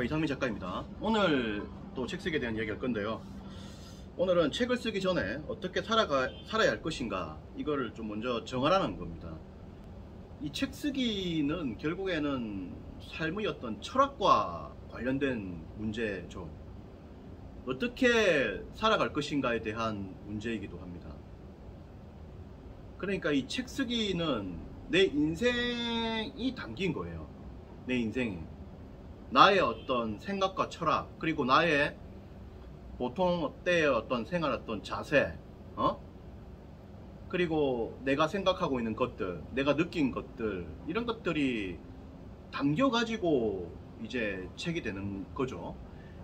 이상민 작가입니다. 오늘 또 책 쓰기에 대한 이야기 할 건데요. 오늘은 책을 쓰기 전에 어떻게 살아야 할 것인가, 이거를 좀 먼저 정하라는 겁니다. 이 책 쓰기는 결국에는 삶의 어떤 철학과 관련된 문제죠. 어떻게 살아갈 것인가에 대한 문제이기도 합니다. 그러니까 이 책 쓰기는 내 인생이 담긴 거예요. 내 인생이. 나의 어떤 생각과 철학, 그리고 나의 보통 때의 어떤 생활 어떤 자세, 그리고 내가 생각하고 있는 것들, 내가 느낀 것들, 이런 것들이 담겨가지고 이제 책이 되는 거죠.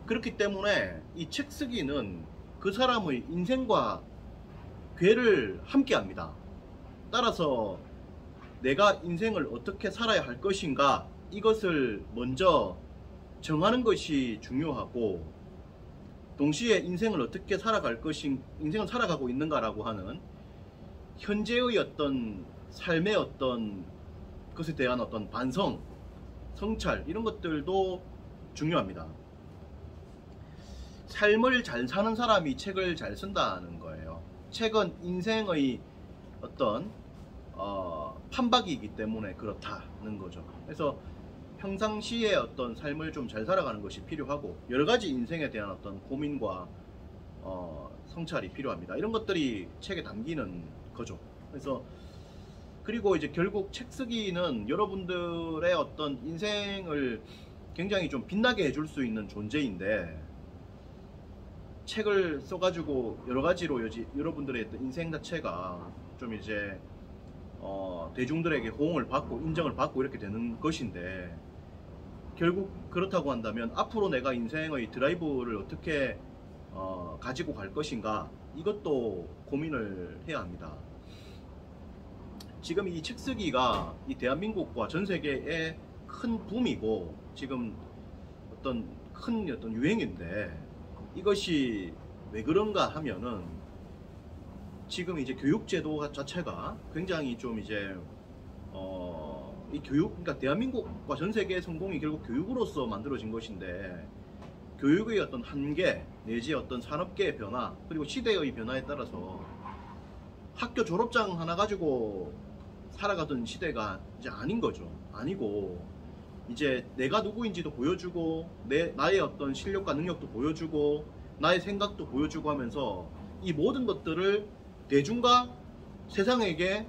그렇기 때문에 이 책 쓰기는 그 사람의 인생과 궤를 함께 합니다. 따라서 내가 인생을 어떻게 살아야 할 것인가, 이것을 먼저 정하는 것이 중요하고, 동시에 인생을 어떻게 살아갈 인생을 살아가고 있는가라고 하는 현재의 어떤 삶의 어떤 것에 대한 어떤 반성, 성찰, 이런 것들도 중요합니다. 삶을 잘 사는 사람이 책을 잘 쓴다는 거예요. 책은 인생의 어떤 판박이기 때문에 그렇다는 거죠. 그래서 평상시에 어떤 삶을 좀 잘 살아가는 것이 필요하고, 여러 가지 인생에 대한 어떤 고민과 성찰이 필요합니다. 이런 것들이 책에 담기는 거죠. 그래서 그리고 이제 결국 책 쓰기는 여러분들의 어떤 인생을 굉장히 좀 빛나게 해줄 수 있는 존재인데, 책을 써가지고 여러 가지로 여러분들의 인생 자체가 좀 이제 대중들에게 호응을 받고 인정을 받고 이렇게 되는 것인데, 결국 그렇다고 한다면 앞으로 내가 인생의 드라이브를 어떻게 가지고 갈 것인가, 이것도 고민을 해야 합니다. 지금 이 책 쓰기가 이 대한민국과 전 세계의 큰 붐이고, 지금 어떤 큰 어떤 유행인데, 이것이 왜 그런가 하면은 지금 이제 교육제도 자체가 굉장히 좀 이제 이 교육, 그러니까 대한민국과 전 세계의 성공이 결국 교육으로서 만들어진 것인데, 교육의 어떤 한계 내지 어떤 산업계의 변화, 그리고 시대의 변화에 따라서 학교 졸업장 하나 가지고 살아가던 시대가 이제 아닌 거죠. 아니고 이제 내가 누구인지도 보여주고, 나의 어떤 실력과 능력도 보여주고, 나의 생각도 보여주고 하면서 이 모든 것들을 대중과 세상에게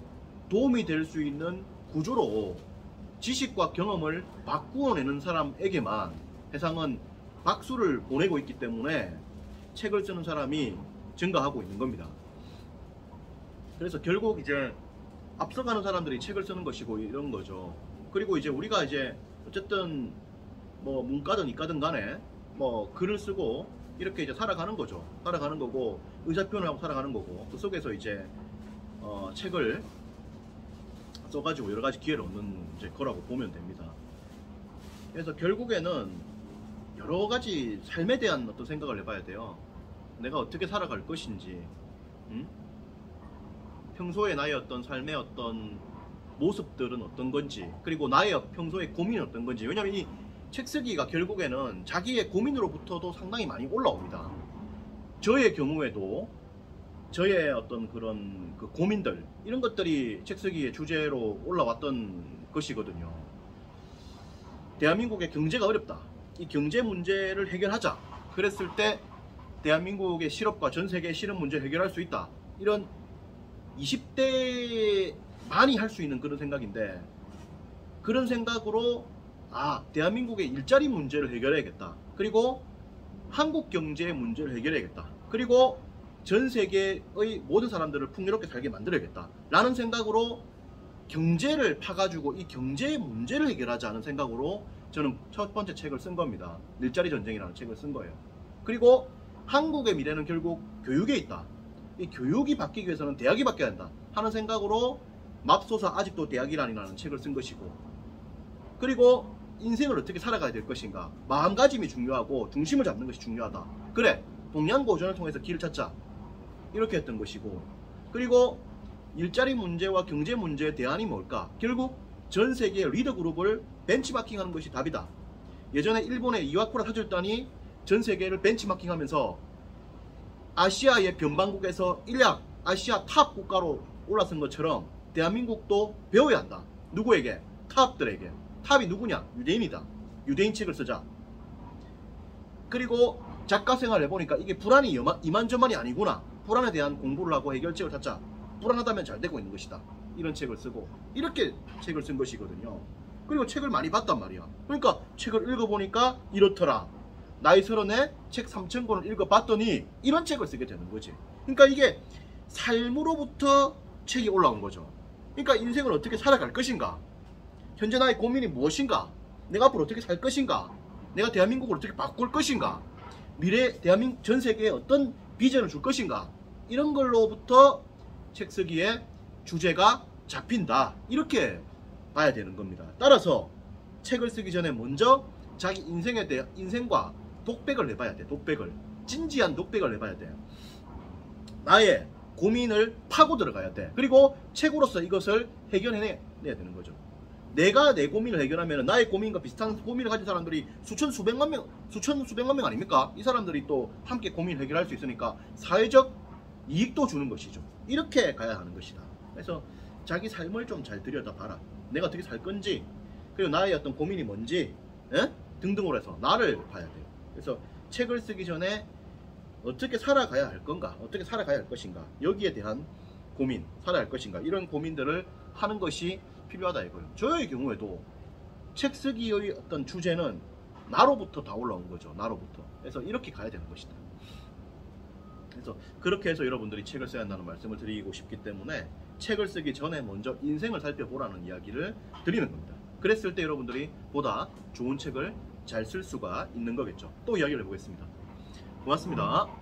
도움이 될 수 있는 구조로 지식과 경험을 바꾸어내는 사람에게만 세상은 박수를 보내고 있기 때문에 책을 쓰는 사람이 증가하고 있는 겁니다. 그래서 결국 이제 앞서가는 사람들이 책을 쓰는 것이고 이런 거죠. 그리고 이제 우리가 이제 어쨌든 뭐 문과든 이과든 간에 뭐 글을 쓰고 이렇게 이제 살아가는 거죠. 살아가는 거고, 의사표현을 하고 살아가는 거고, 그 속에서 이제 책을 써가지고 여러 가지 기회를 얻는 이제 거라고 보면 됩니다. 그래서 결국에는 여러 가지 삶에 대한 어떤 생각을 해봐야 돼요. 내가 어떻게 살아갈 것인지, 평소에 나의 어떤 삶의 어떤 모습들은 어떤 건지, 그리고 나의 평소의 고민은 어떤 건지. 왜냐면 이 책 쓰기가 결국에는 자기의 고민으로부터도 상당히 많이 올라옵니다. 저의 경우에도 저의 어떤 그런 그 고민들, 이런 것들이 책 쓰기의 주제로 올라왔던 것이거든요. 대한민국의 경제가 어렵다, 이 경제 문제를 해결하자 그랬을 때 대한민국의 실업과 전 세계의 실업 문제를 해결할 수 있다, 이런 20대만이 할 수 있는 그런 생각인데, 그런 생각으로 대한민국의 일자리 문제를 해결해야겠다, 그리고 한국 경제의 문제를 해결해야겠다, 그리고 전 세계의 모든 사람들을 풍요롭게 살게 만들어야겠다 라는 생각으로 경제를 파가지고 이 경제의 문제를 해결하자는 생각으로 저는 첫 번째 책을 쓴 겁니다. 일자리 전쟁이라는 책을 쓴 거예요. 그리고 한국의 미래는 결국 교육에 있다, 이 교육이 바뀌기 위해서는 대학이 바뀌어야 한다 하는 생각으로 맙소사 아직도 대학이라는 책을 쓴 것이고, 그리고 인생을 어떻게 살아가야 될 것인가, 마음가짐이 중요하고 중심을 잡는 것이 중요하다, 그래 동양고전을 통해서 길을 찾자, 이렇게 했던 것이고, 그리고 일자리 문제와 경제 문제의 대안이 뭘까, 결국 전 세계의 리더 그룹을 벤치마킹하는 것이 답이다, 예전에 일본의 이와쿠라 사절단이 전 세계를 벤치마킹하면서 아시아의 변방국에서 일약 아시아 탑 국가로 올라선 것처럼 대한민국도 배워야 한다. 누구에게? 탑들에게. 탑이 누구냐? 유대인이다. 유대인 책을 쓰자. 그리고 작가 생활을 해보니까 이게 불안이 이만저만이 아니구나. 불안에 대한 공부를 하고 해결책을 찾자. 불안하다면 잘 되고 있는 것이다. 이런 책을 쓰고 이렇게 책을 쓴 것이거든요. 그리고 책을 많이 봤단 말이야. 그러니까 책을 읽어보니까 이렇더라. 나이 30에 책 3,000권을 읽어봤더니 이런 책을 쓰게 되는 거지. 그러니까 이게 삶으로부터 책이 올라온 거죠. 그러니까 인생을 어떻게 살아갈 것인가, 현재 나의 고민이 무엇인가, 내가 앞으로 어떻게 살 것인가, 내가 대한민국을 어떻게 바꿀 것인가, 미래 대한민국 전 세계에 어떤 비전을 줄 것인가, 이런 걸로부터 책 쓰기에 주제가 잡힌다. 이렇게 봐야 되는 겁니다. 따라서 책을 쓰기 전에 먼저 자기 인생에 대해 인생과 독백을 해봐야 돼. 독백을, 진지한 독백을 해봐야 돼. 나의 고민을 파고 들어가야 돼. 그리고 책으로서 이것을 해결해내야 되는 거죠. 내가 내 고민을 해결하면 나의 고민과 비슷한 고민을 가진 사람들이 수천만 명 아닙니까? 이 사람들이 또 함께 고민을 해결할 수 있으니까 사회적 이익도 주는 것이죠. 이렇게 가야 하는 것이다. 그래서 자기 삶을 좀 잘 들여다봐라. 내가 어떻게 살 건지, 그리고 나의 어떤 고민이 뭔지, 등등으로 해서 나를 봐야 돼요. 그래서 책을 쓰기 전에 어떻게 살아가야 할 건가, 어떻게 살아가야 할 것인가, 여기에 대한 고민, 살아야 할 것인가, 이런 고민들을 하는 것이 필요하다 이거예요. 저의 경우에도 책 쓰기의 어떤 주제는 나로부터 다 올라온 거죠. 나로부터. 그래서 이렇게 가야 되는 것이다. 그래서 그렇게 해서 여러분들이 책을 써야 한다는 말씀을 드리고 싶기 때문에 책을 쓰기 전에 먼저 인생을 살펴보라는 이야기를 드리는 겁니다. 그랬을 때 여러분들이 보다 좋은 책을 잘 쓸 수가 있는 거겠죠. 또 이야기를 해보겠습니다. 고맙습니다.